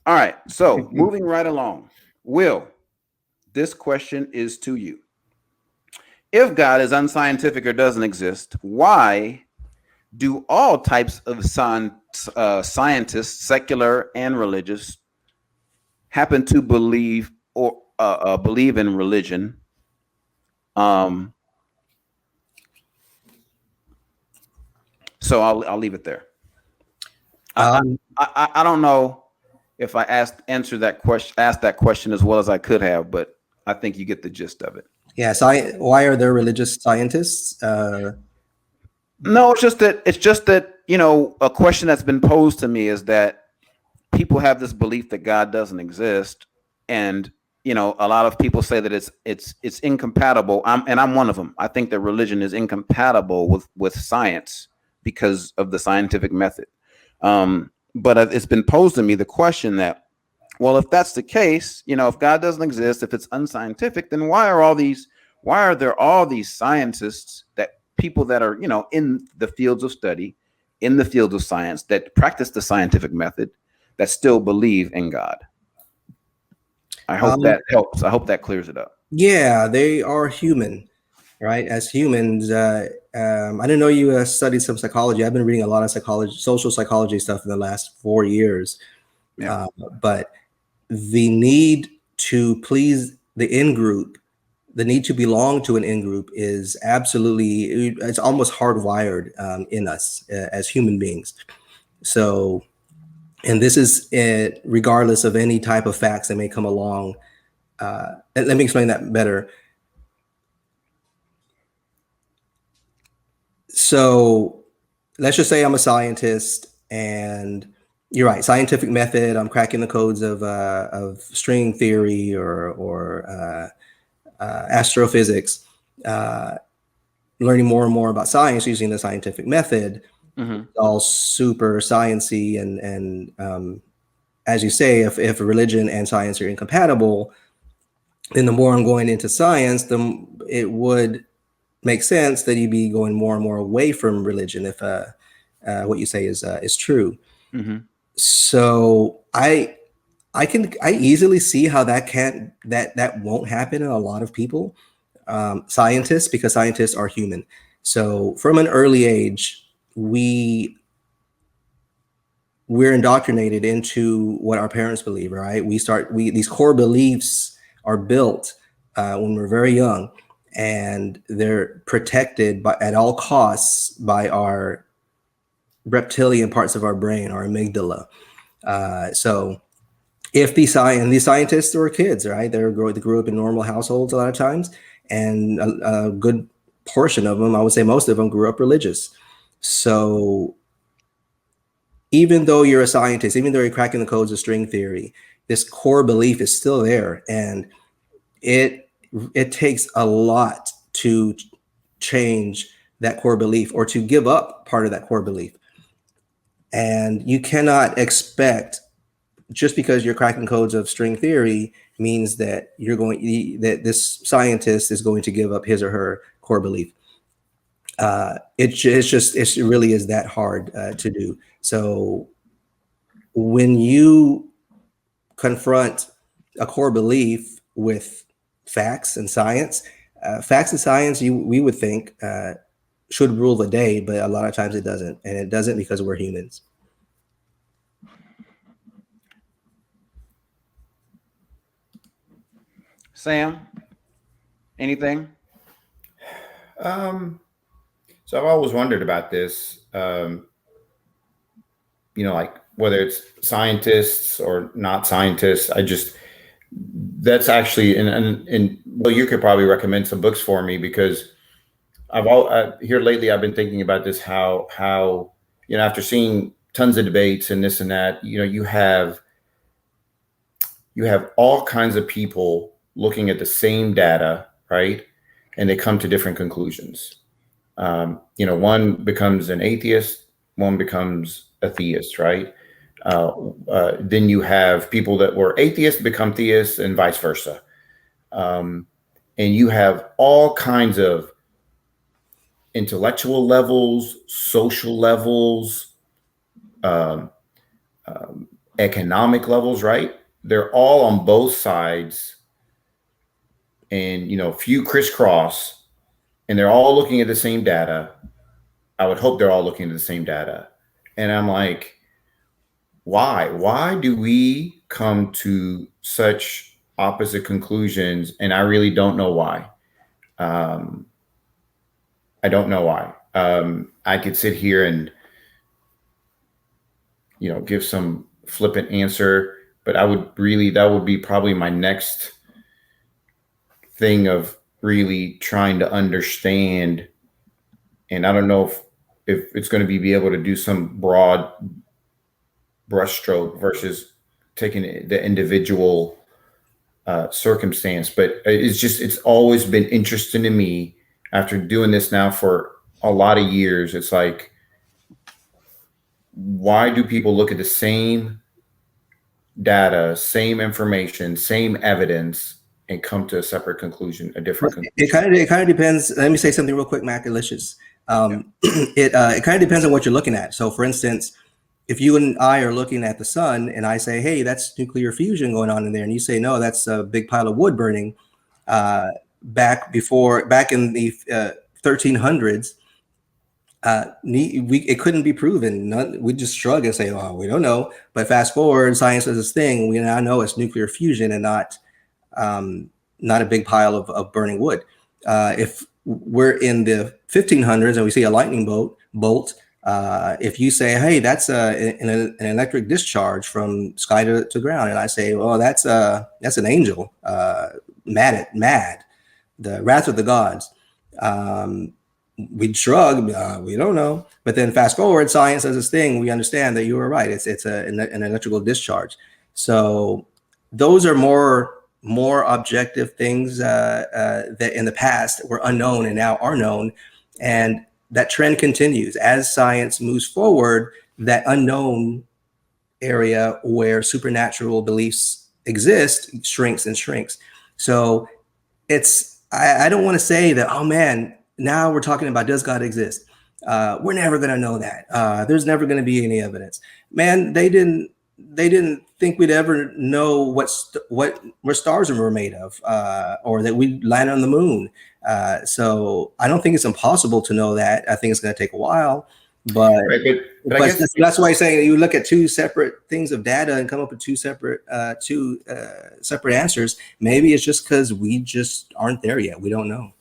All right. So moving right along. Will, this question is to you. If God is unscientific or doesn't exist, why do all types of scientists, secular and religious, happen to believe or believe in religion? Um, so I'll leave it there. I, Um, I don't know if I asked that question as well as I could have, but I think you get the gist of it. yeah. Why are there religious scientists? No, it's just that a question that's been posed to me is that people have this belief that God doesn't exist, and a lot of people say that it's incompatible. I'm one of them. I think that religion is incompatible with science because of the scientific method. But it's been posed to me the question that, well, if that's the case, if God doesn't exist, if it's unscientific, then why are there all these scientists, that people that are, in the fields of study, in the fields of science, that practice the scientific method, that still believe in God? I hope um, that helps. I hope that clears it up. yeah, they are human, right? As humans, I didn't know you studied some psychology. I've been reading a lot of psychology, social psychology stuff in the last 4 years. Yeah. Uh, but the need to please the in group, the need to belong to an in group is absolutely, it's almost hardwired in us as human beings. So, and this is it, regardless of any type of facts that may come along. Let me explain that better. So, let's just say I'm a scientist, and you're right, scientific method. I'm cracking the codes of string theory or astrophysics, uh, learning more and more about science using the scientific method. Mm-hmm. All super sciency, and as you say, if religion and science are incompatible, then the more I'm going into science, it would make sense that you'd be going more and more away from religion if what you say is true. Mm-hmm. So I easily see how that won't happen in a lot of people, scientists, because scientists are human. So from an early age, we're indoctrinated into what our parents believe, right? We these core beliefs are built when we're very young, and they're protected at all costs by our reptilian parts of our brain, our amygdala. So if these scientists were kids, right? They grew up in normal households a lot of times, and a good portion of them, I would say most of them, grew up religious. So even though you're a scientist, even though you're cracking the codes of string theory, this core belief is still there, and it it takes a lot to change that core belief or to give up part of that core belief. And you cannot expect, just because you're cracking codes of string theory means that that this scientist is going to give up his or her core belief. It really is that hard to do. So when you confront a core belief with facts and science, we would think should rule the day, but a lot of times it doesn't, and it doesn't because we're humans. Sam, anything? Um, so I've always wondered about this. Like whether it's scientists or not scientists, that's actually, and well, you could probably recommend some books for me because here lately I've been thinking about this, how after seeing tons of debates and this and that, you have all kinds of people looking at the same data, right? And they come to different conclusions. One becomes an atheist, one becomes a theist, right? Uh, then you have people that were atheists become theists, and vice versa. Um, and you have all kinds of intellectual levels, social levels, um, economic levels, right? They're all on both sides, and few crisscross, and they're all looking at the same data. I would hope they're all looking at the same data. And I'm like, why? Why do we come to such opposite conclusions? And I really don't know why. I don't know why. I could sit here and give some flippant answer, but that would be probably my next thing of really trying to understand. And I don't know if it's going to be able to do some broad brushstroke versus taking the individual circumstance. But it's always been interesting to me after doing this now for a lot of years. It's like, why do people look at the same data, same information, same evidence, and come to a separate conclusion, a different conclusion? It kind of depends. Let me say something real quick, Mac. Delicious. It kind of depends on what you're looking at. So, for instance, if you and I are looking at the sun, and I say, "Hey, that's nuclear fusion going on in there," and you say, "No, that's a big pile of wood burning," back in the 1300s. It couldn't be proven. We just shrug and say, "Oh, we don't know." But fast forward, science does this thing. We now know it's nuclear fusion and not a big pile of burning wood. If we're in the 1500s and we see a lightning bolt, if you say, "Hey, that's an electric discharge from sky to ground," and I say, "Well, that's an angel, mad, the wrath of the gods." We'd shrug, we don't know. But then fast forward, science does this thing. We understand that you were right. It's an electrical discharge. So those are more objective things that in the past were unknown and now are known. And that trend continues as science moves forward. That unknown area where supernatural beliefs exist shrinks and shrinks. So I don't want to say that, oh man, now we're talking about, does God exist? We're never going to know that. There's never going to be any evidence. Man, they didn't think we'd ever know what stars were made of, or that we'd land on the moon. So I don't think it's impossible to know that. I think it's going to take a while, but that's why I'm saying you look at two separate things of data and come up with two separate answers. Maybe it's just because we just aren't there yet. We don't know.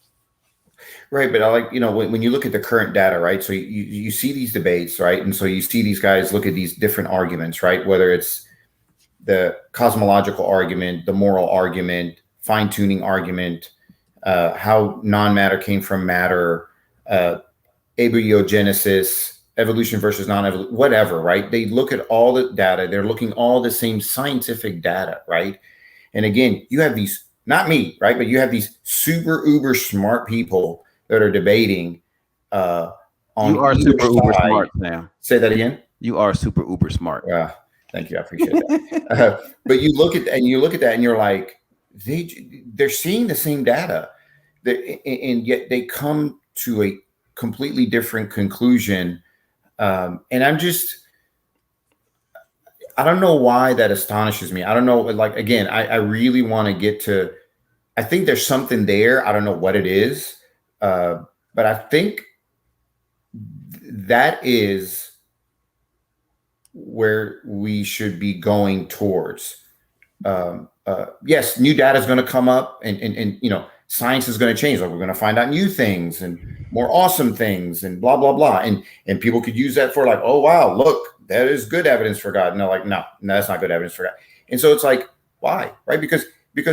Right. But I like, when you look at the current data, right? So you see these debates, right? And so you see these guys look at these different arguments, right? Whether it's the cosmological argument, the moral argument, fine-tuning argument, how non-matter came from matter, abiogenesis, evolution versus non-evolution, whatever, right? They look at all the data. They're looking all the same scientific data, right? And again, you have these, not me, right? But you have these super uber smart people that are debating on you are super uber smart, Sam. Say that again. You are super uber smart. Yeah, thank you. I appreciate that. But you look at that and you're like, they're seeing the same data, and yet they come to a completely different conclusion. And I don't know why that astonishes me. I don't know. Like, again, I really want to get to, I think there's something there. I don't know what it is. But I think that is where we should be going towards. Yes, new data is going to come up, and science is going to change. Like, we're going to find out new things and more awesome things and blah blah blah. And people could use that for like, oh wow, look, that is good evidence for God. And they're like, no, that's not good evidence for God. And so it's like, why, right? Because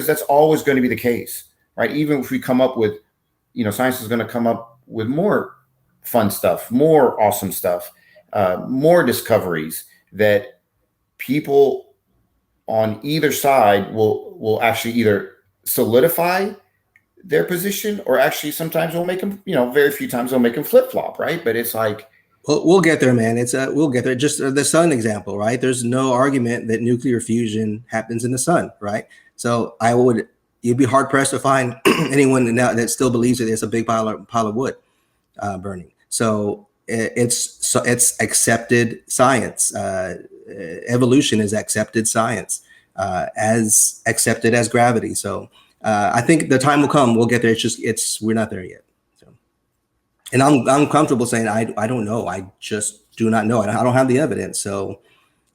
that's always going to be the case, right? Even if we come up with, science is going to come up with more fun stuff, more awesome stuff, more discoveries that people on either side will actually either solidify their position, or actually sometimes will make them, very few times they'll make them flip flop, right? But it's like, we'll get there, man. We'll get there. Just the sun example, right? There's no argument that nuclear fusion happens in the sun, right? So you'd be hard pressed to find anyone now that still believes that it's a big pile of wood burning. So it's accepted science. Evolution is accepted science, as accepted as gravity. So I think the time will come. We'll get there. We're not there yet. So, and I'm comfortable saying I don't know. I just do not know. I don't have the evidence. So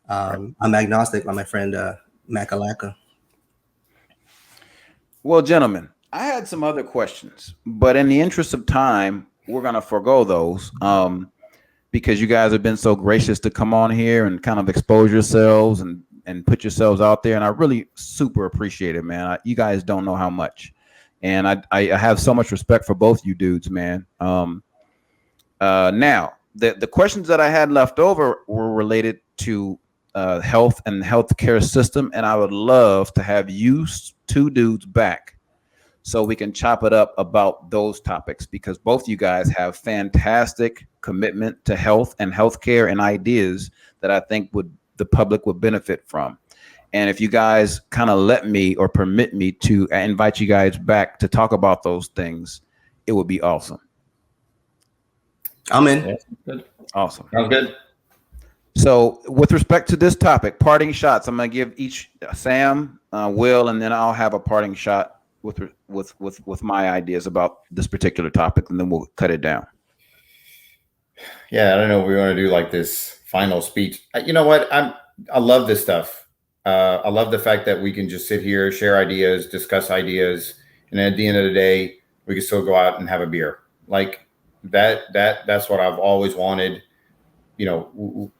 I'm agnostic, like my friend Makalaka. Well, gentlemen, I had some other questions, but in the interest of time, we're going to forego those because you guys have been so gracious to come on here and kind of expose yourselves and put yourselves out there. And I really super appreciate it, man. You guys don't know how much. And I have so much respect for both you dudes, man. Now, the questions that I had left over were related to health and healthcare system, and I would love to have you two dudes back so we can chop it up about those topics, because both you guys have fantastic commitment to health and healthcare and ideas that I think the public would benefit from. And if you guys kind of let me or permit me to invite you guys back to talk about those things, it would be awesome. I'm in. Yeah, good. Awesome. Sounds good. So with respect to this topic, parting shots, I'm going to give each Sam, Will, and then I'll have a parting shot with my ideas about this particular topic, and then we'll cut it down. Yeah, I don't know if we want to do like this final speech. You know what? I love this stuff. I love the fact that we can just sit here, share ideas, discuss ideas, and at the end of the day, we can still go out and have a beer. Like that's what I've always wanted. You know,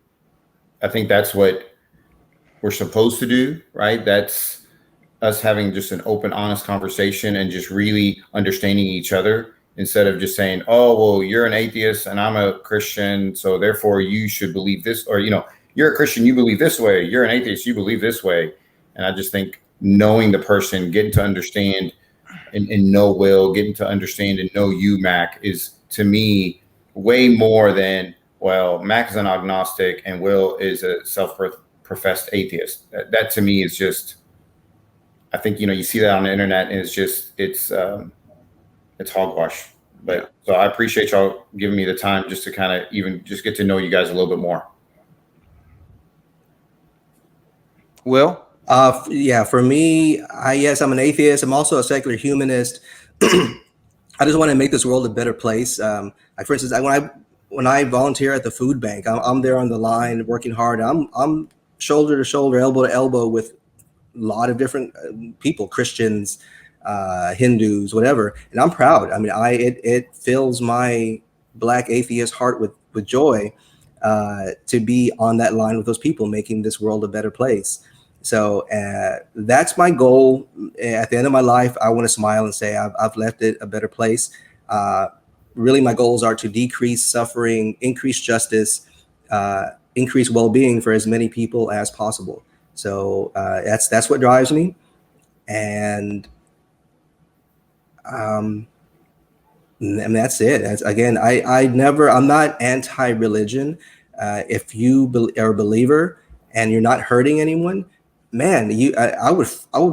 I think that's what we're supposed to do, right? That's us having just an open, honest conversation and just really understanding each other, instead of just saying, oh, well, you're an atheist and I'm a Christian, so therefore you should believe this, or, you know, you're a Christian, you believe this way, you're an atheist, you believe this way. And I just think knowing the person, getting to understand and know Will, getting to understand and know you, Mac, is to me way more than, well, Mac is an agnostic and Will is a self-professed atheist. That to me is just, I think, you know, you see that on the internet and it's hogwash. But yeah. So I appreciate y'all giving me the time just to kind of even just get to know you guys a little bit more. Will? Yeah, for me, yes, I'm an atheist. I'm also a secular humanist. I just want to make this world a better place. Like, for instance, when I volunteer at the food bank, I'm there on the line working hard. I'm shoulder to shoulder, elbow to elbow with a lot of different people, Christians, Hindus, whatever. And I'm proud. I mean, it fills my Black atheist heart with joy to be on that line with those people, making this world a better place. So that's my goal. At the end of my life, I want to smile and say I've left it a better place. Really, my goals are to decrease suffering, increase justice, increase well-being for as many people as possible. So that's what drives me. And that's it. I'm not anti-religion. If you are a believer and you're not hurting anyone, man, I would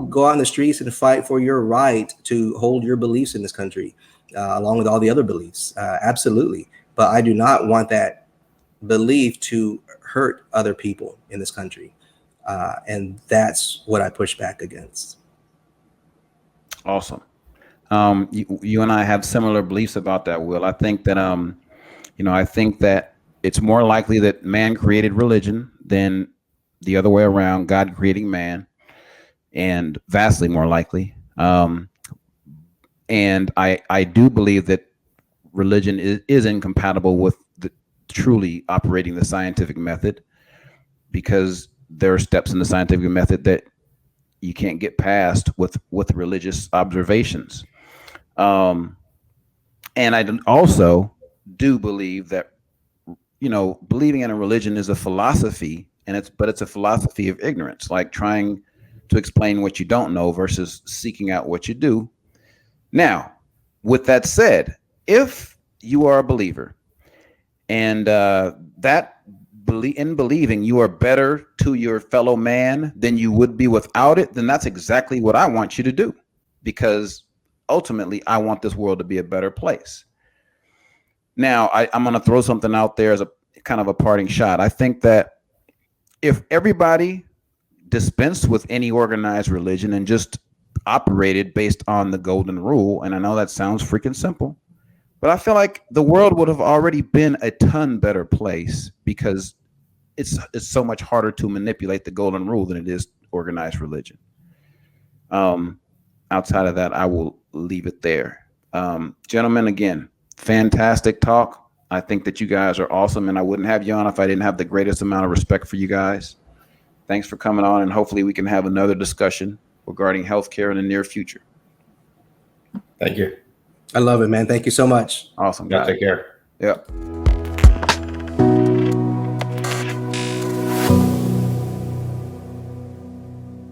go out in the streets and fight for your right to hold your beliefs in this country, along with all the other beliefs. Absolutely. But I do not want that belief to hurt other people in this country. And that's what I push back against. Awesome. You and I have similar beliefs about that, Will. I think that, I think that it's more likely that man created religion than the other way around, God creating man, and vastly more likely. And I do believe that religion is incompatible with truly operating the scientific method, because there are steps in the scientific method that you can't get past with religious observations. And I also do believe that, believing in a religion is a philosophy, but it's a philosophy of ignorance, like trying to explain what you don't know versus seeking out what you do. Now, with that said, if you are a believer and in believing you are better to your fellow man than you would be without it, then that's exactly what I want you to do, because ultimately I want this world to be a better place. Now, I'm going to throw something out there as a kind of a parting shot. I think that if everybody dispensed with any organized religion and just operated based on the golden rule, and I know that sounds freaking simple, but I feel like the world would have already been a ton better place, because it's so much harder to manipulate the golden rule than it is organized religion. Outside of that, I will leave it there. Gentlemen, again, fantastic talk. I think that you guys are awesome, and I wouldn't have you on if I didn't have the greatest amount of respect for you guys. Thanks for coming on, and hopefully we can have another discussion regarding healthcare in the near future. Thank you. I love it, man. Thank you so much. Awesome, Yeah, guys. take care. Yep.